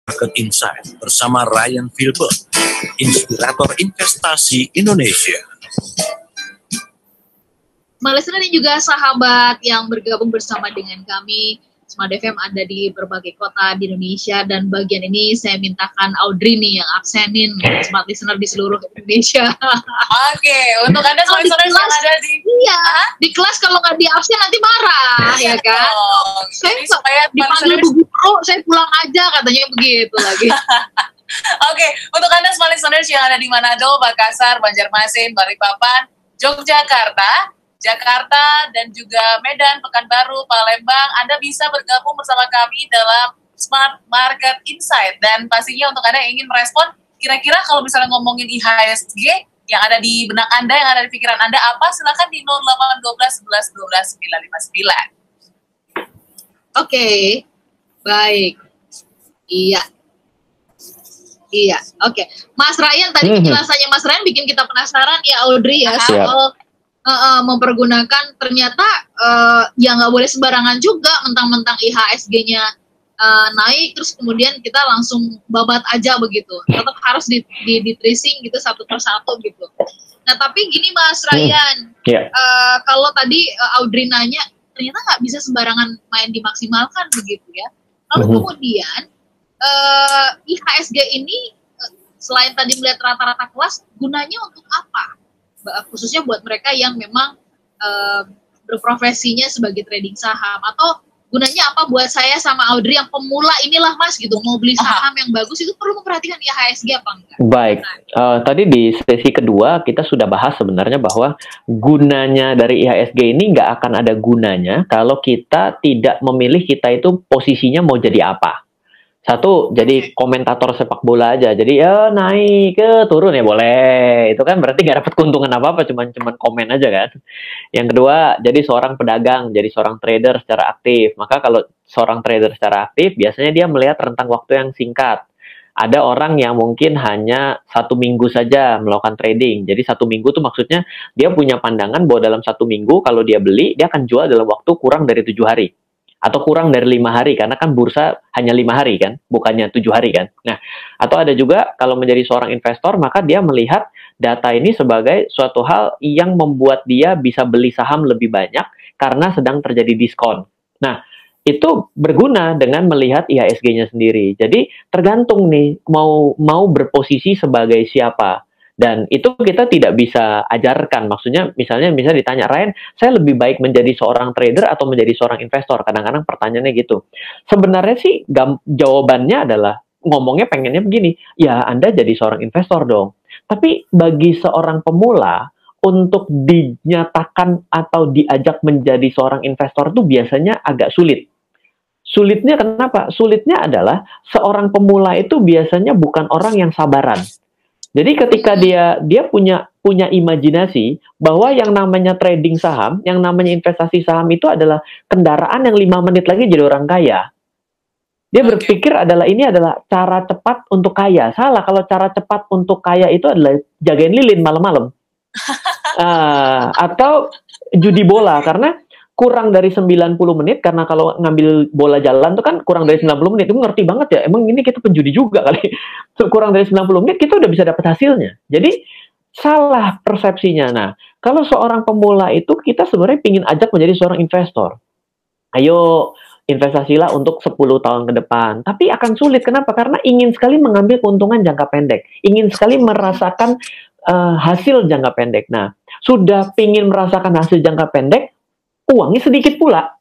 Market Insight bersama Ryan Filbert, inspirator investasi Indonesia. Listener dan juga sahabat yang bergabung bersama dengan kami, Smart FM ada di berbagai kota di Indonesia, dan bagian ini saya mintakan Audrey nih yang absenin Smart Listener di seluruh Indonesia. Oke, untuk Anda Smart Listener yang ada di... Iya, di kelas kalau nggak di absen nanti marah, ya kan? Saya supaya dipanggil Bu Guru, saya pulang aja, katanya begitu lagi. Oke, untuk Anda Smart Listeners yang ada di Manado, Makassar, Banjarmasin, Balikpapan, Yogyakarta, Jakarta, dan juga Medan, Pekanbaru, Palembang, Anda bisa bergabung bersama kami dalam Smart Market Insight. Dan pastinya untuk Anda yang ingin merespon, kira-kira kalau misalnya ngomongin IHSG, yang ada di benak Anda, yang ada di pikiran Anda apa, silakan di 0812 11 12 959. Oke, baik. Iya, oke. Mas Ryan, tadi penjelasannya Mas Ryan bikin kita penasaran ya, Audrey, ya, soal mempergunakan, ternyata ya nggak boleh sembarangan juga mentang-mentang IHSG-nya naik terus kemudian kita langsung babat aja begitu, tetap harus di tracing gitu satu persatu gitu. Nah tapi gini Mas Ryan, kalau tadi Audrey nanya, ternyata nggak bisa sembarangan main dimaksimalkan begitu ya. Lalu kemudian IHSG ini selain tadi melihat rata-rata kelas, gunanya untuk apa? Khususnya buat mereka yang memang berprofesinya sebagai trading saham, atau gunanya apa buat saya sama Audrey yang pemula inilah Mas gitu, mau beli saham yang bagus itu perlu memperhatikan IHSG apa enggak? Baik, tadi di sesi kedua kita sudah bahas sebenarnya bahwa gunanya dari IHSG ini nggak akan ada gunanya kalau kita tidak memilih kita itu posisinya mau jadi apa. Satu, jadi komentator sepak bola aja. Jadi ya naik ke turun ya boleh. Itu kan berarti nggak dapat keuntungan apa-apa, cuman komen aja kan. Yang kedua, jadi seorang pedagang, jadi seorang trader secara aktif. Maka kalau seorang trader secara aktif, biasanya dia melihat rentang waktu yang singkat. Ada orang yang mungkin hanya 1 minggu saja melakukan trading. Jadi 1 minggu tuh maksudnya dia punya pandangan bahwa dalam 1 minggu kalau dia beli, dia akan jual dalam waktu kurang dari 7 hari. Atau kurang dari 5 hari, karena kan bursa hanya 5 hari kan, bukannya 7 hari kan. Nah, atau ada juga kalau menjadi seorang investor, maka dia melihat data ini sebagai suatu hal yang membuat dia bisa beli saham lebih banyak karena sedang terjadi diskon. Nah, itu berguna dengan melihat IHSG-nya sendiri. Jadi tergantung nih mau berposisi sebagai siapa. Dan itu kita tidak bisa ajarkan. Maksudnya misalnya ditanya, Ryan, saya lebih baik menjadi seorang trader atau menjadi seorang investor? Kadang-kadang pertanyaannya gitu. Sebenarnya sih jawabannya adalah, ngomongnya pengennya begini, ya Anda jadi seorang investor dong. Tapi bagi seorang pemula, untuk dinyatakan atau diajak menjadi seorang investor itu biasanya agak sulit. Sulitnya kenapa? Sulitnya adalah seorang pemula itu biasanya bukan orang yang sabaran. Jadi ketika dia punya imajinasi bahwa yang namanya trading saham, yang namanya investasi saham itu adalah kendaraan yang 5 menit lagi jadi orang kaya. Dia berpikir ini adalah cara cepat untuk kaya. Salah, kalau cara cepat untuk kaya itu adalah jagain lilin malam-malam. Atau judi bola, karena kurang dari 90 menit, karena kalau ngambil bola jalan tuh kan kurang dari 90 menit, itu ngerti banget ya, emang ini kita penjudi juga kali. Kurang dari 90 menit kita udah bisa dapat hasilnya. Jadi salah persepsinya. Nah, kalau seorang pemula itu kita sebenarnya ingin ajak menjadi seorang investor. Ayo investasilah untuk 10 tahun ke depan. Tapi akan sulit, kenapa? Karena ingin sekali mengambil keuntungan jangka pendek. Ingin sekali merasakan hasil jangka pendek. Nah, sudah ingin merasakan hasil jangka pendek, uangnya sedikit pula.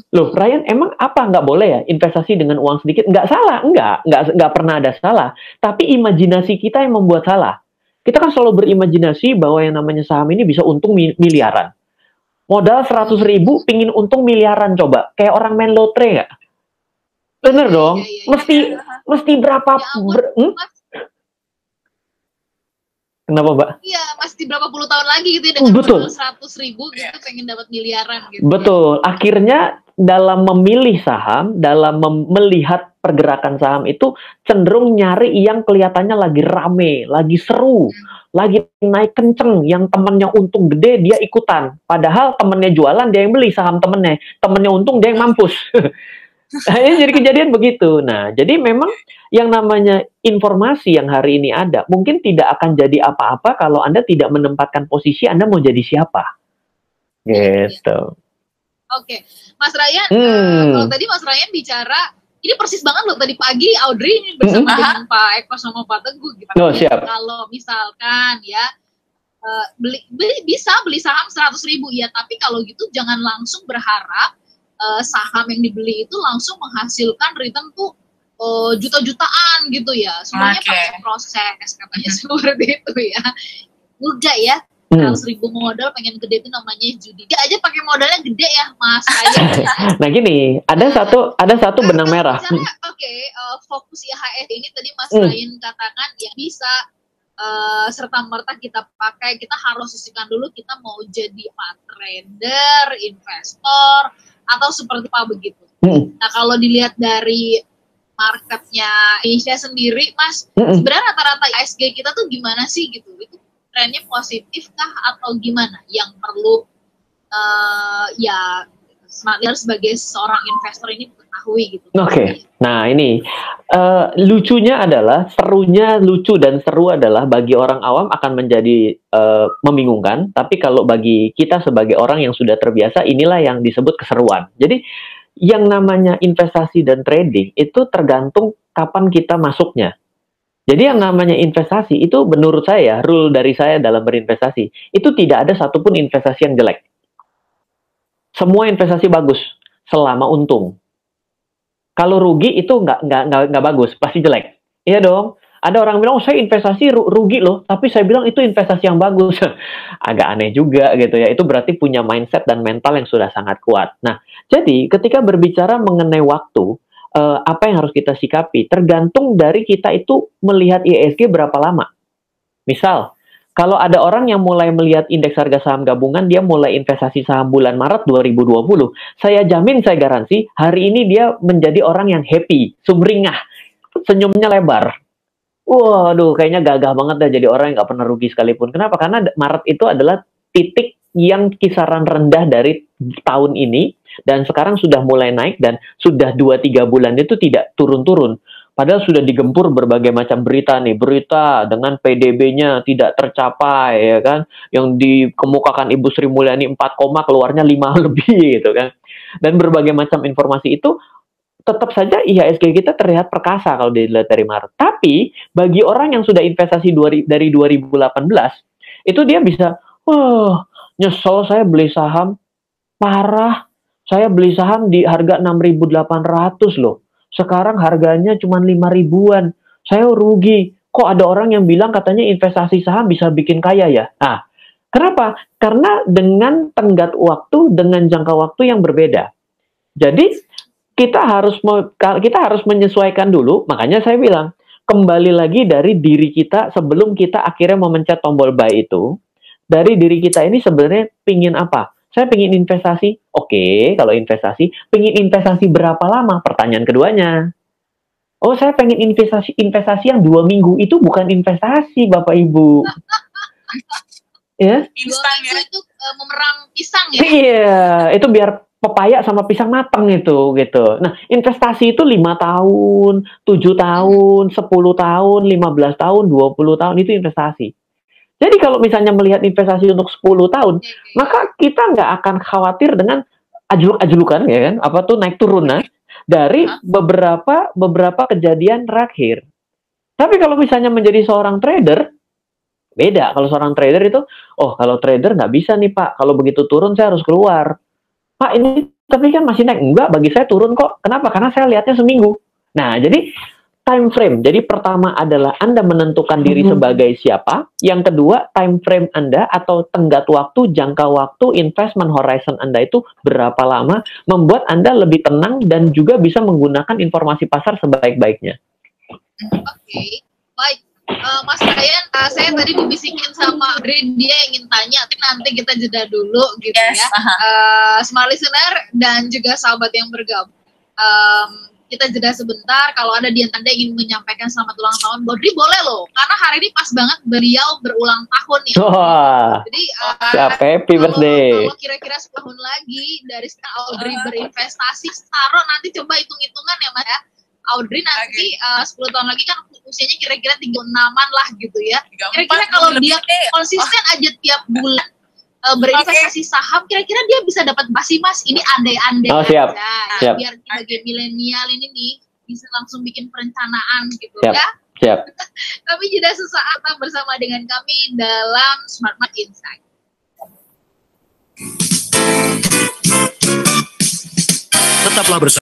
Loh, Ryan, emang apa nggak boleh ya investasi dengan uang sedikit? Nggak salah, nggak pernah ada salah. Tapi imajinasi kita yang membuat salah. Kita kan selalu berimajinasi bahwa yang namanya saham ini bisa untung miliaran. Modal 100.000, pingin untung miliaran, coba. Kayak orang main lotre nggak? Bener dong? Mesti berapa? Kenapa, Mbak? Iya, masih berapa puluh tahun lagi gitu ya, dengan modal 100.000 gitu pengen dapat miliaran gitu. Betul. Akhirnya dalam memilih saham, dalam melihat pergerakan saham itu cenderung nyari yang kelihatannya lagi rame, lagi seru, lagi naik kenceng, yang temennya untung gede dia ikutan. Padahal temennya jualan dia yang beli saham temennya untung dia yang mampus. Ini jadi kejadian begitu. Nah, jadi memang yang namanya informasi yang hari ini ada, mungkin tidak akan jadi apa-apa kalau Anda tidak menempatkan posisi Anda mau jadi siapa. Gitu. Oke. Mas Ryan, kalau tadi Mas Ryan bicara, ini persis banget loh tadi pagi Audrey ini bersama dengan Pak Eko sama Pak Teguh gitu. Siap. Kalau misalkan ya, bisa beli saham 100.000 ya, tapi kalau gitu jangan langsung berharap saham yang dibeli itu langsung menghasilkan return tuh juta-jutaan gitu ya. Semuanya pakai proses katanya seperti itu ya. Enggak ya. 100.000 modal pengen gede itu namanya judi. Dia aja pakai modalnya gede ya, Mas. Nah gini, ada satu benang merah. Fokus IHS ini tadi Mas Ryan katakan ya bisa serta merta kita pakai. Kita harus sisihkan dulu kita mau jadi trader, investor, atau seperti apa begitu. Nah kalau dilihat dari marketnya Indonesia sendiri, Mas, sebenarnya rata-rata IHSG kita tuh gimana sih gitu? Itu trennya positif kah atau gimana? Yang perlu ya sebagai seorang investor ini ketahui gitu. Oke. Nah ini lucunya adalah, serunya lucu dan seru adalah bagi orang awam akan menjadi membingungkan, tapi kalau bagi kita sebagai orang yang sudah terbiasa, inilah yang disebut keseruan. Jadi yang namanya investasi dan trading itu tergantung kapan kita masuknya. Jadi yang namanya investasi itu menurut saya, rule dari saya dalam berinvestasi, itu tidak ada satupun investasi yang jelek. Semua investasi bagus selama untung. Kalau rugi itu nggak bagus, pasti jelek. Iya dong. Ada orang bilang, oh saya investasi rugi loh, tapi saya bilang itu investasi yang bagus. Agak aneh juga gitu ya. Itu berarti punya mindset dan mental yang sudah sangat kuat. Nah, jadi ketika berbicara mengenai waktu, apa yang harus kita sikapi? Tergantung dari kita itu melihat IHSG berapa lama. Misal, kalau ada orang yang mulai melihat indeks harga saham gabungan, dia mulai investasi saham bulan Maret 2020. Saya jamin, saya garansi, hari ini dia menjadi orang yang happy, sumringah, senyumnya lebar. Waduh, kayaknya gagah banget dah jadi orang yang nggak pernah rugi sekalipun. Kenapa? Karena Maret itu adalah titik yang kisaran rendah dari tahun ini, dan sekarang sudah mulai naik, dan sudah 2-3 bulan itu tidak turun-turun. Padahal sudah digempur berbagai macam berita nih, berita dengan PDB-nya tidak tercapai, ya kan? Yang dikemukakan Ibu Sri Mulyani 4, keluarnya 5 lebih, gitu kan? Dan berbagai macam informasi itu, tetap saja IHSG kita terlihat perkasa kalau dilihat dari Maret. Tapi bagi orang yang sudah investasi dari 2018, itu dia bisa, nyesel saya beli saham, parah, saya beli saham di harga 6.800 loh. Sekarang harganya cuma 5.000-an. Saya rugi. Kok ada orang yang bilang katanya investasi saham bisa bikin kaya ya? Nah, kenapa? Karena dengan tenggat waktu, dengan jangka waktu yang berbeda. Jadi kita harus menyesuaikan dulu. Makanya saya bilang, kembali lagi dari diri kita sebelum kita akhirnya memencet tombol buy itu. Dari diri kita ini sebenarnya pingin apa? Saya pingin investasi. Oke, kalau investasi, pingin investasi berapa lama? Pertanyaan keduanya. Oh, saya pengen investasi yang 2 minggu. Itu bukan investasi, Bapak Ibu. Ya? Instan ya? Itu memerang pisang ya? Iya, itu biar pepaya sama pisang matang itu gitu. Nah, investasi itu 5 tahun, 7 tahun, 10 tahun, 15 tahun, 20 tahun itu investasi. Jadi kalau misalnya melihat investasi untuk 10 tahun, maka kita nggak akan khawatir dengan ajluk-ajlukan ya kan, apa tuh naik turun dari beberapa kejadian terakhir. Tapi kalau misalnya menjadi seorang trader, beda. Kalau seorang trader itu, kalau trader nggak bisa nih Pak, kalau begitu turun saya harus keluar. Pak ini tapi kan masih naik. Enggak, bagi saya turun kok. Kenapa? Karena saya lihatnya seminggu. Nah, jadi time frame. Jadi pertama adalah Anda menentukan diri sebagai siapa. Yang kedua, time frame Anda atau tenggat waktu, jangka waktu, investment horizon Anda itu berapa lama, membuat Anda lebih tenang dan juga bisa menggunakan informasi pasar sebaik-baiknya. Oke, baik. Mas Ryan, saya tadi dibisikin sama Audrey, dia ingin tanya, tapi nanti kita jeda dulu gitu ya. Smart listener dan juga sahabat yang bergabung. kita jeda sebentar. Kalau ada di antara ingin menyampaikan selamat ulang tahun Bodri, boleh loh. Karena hari ini pas banget beliau berulang tahun ya. Jadi happy birthday. Kalau kira-kira 10 tahun lagi dari sekarang Audrey berinvestasi, taruh nanti coba hitung-hitungan ya Mas ya. Audrey nanti 10 tahun lagi kan usianya kira-kira 36-an lah gitu ya. Kira-kira kalau dia konsisten aja tiap bulan berinvestasi saham, kira-kira dia bisa dapat pasti Mas. Ini andai-andai siap. Ya, biar sebagai milenial ini nih bisa langsung bikin perencanaan gitu ya. Siap. Tapi jeda sesaat bersama dengan kami dalam Smart Market Insight. Tetaplah bersama